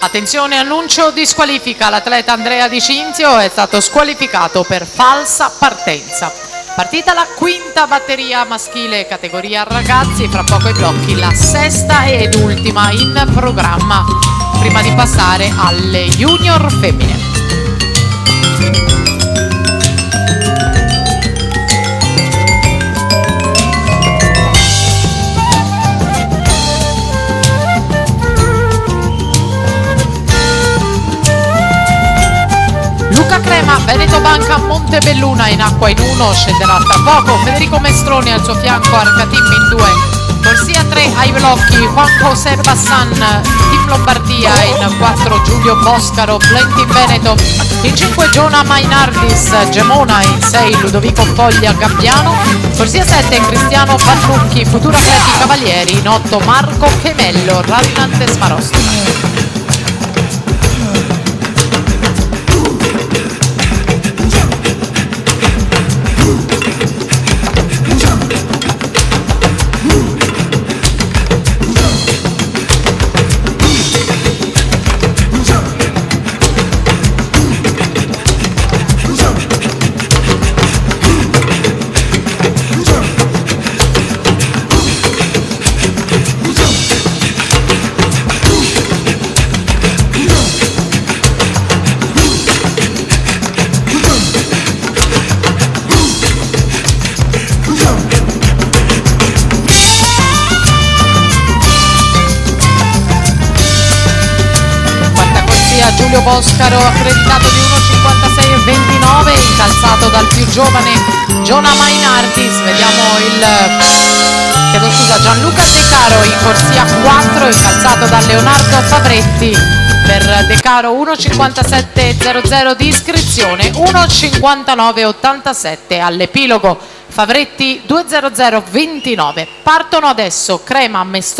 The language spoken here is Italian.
Attenzione, annuncio di squalifica. L'atleta Andrea Di Cinzio è stato squalificato per falsa partenza. Partita la quinta batteria maschile categoria ragazzi, fra poco ai blocchi la sesta ed ultima in programma, prima di passare alle junior femmine. Luca Crema, Veneto Banca, Montebelluna in acqua in 1, scenderà tra poco. Federico Mestroni al suo fianco, Arcatim in 2. Corsia 3 ai blocchi, Juan José Bassan, Team Lombardia in 4, Giulio Boscaro, Blend in Veneto. In 5 Giona Mainardis, Gemona in 6, Ludovico Foglia Gabbiano. Corsia 7 Cristiano Vannucchi, Futuro Atleti Cavalieri. In 8 Marco Chemello, Radinantes Marostica. Giulio Boscaro accreditato di 1,56,29, incalzato dal più giovane Giona Mainardis. Vediamo Gianluca De Caro in corsia 4, incalzato da Leonardo Favretti. Per De Caro 1,57,00 di iscrizione, 1,59,87 all'epilogo. Favretti 2,00,29. Partono adesso Crema, Mestroni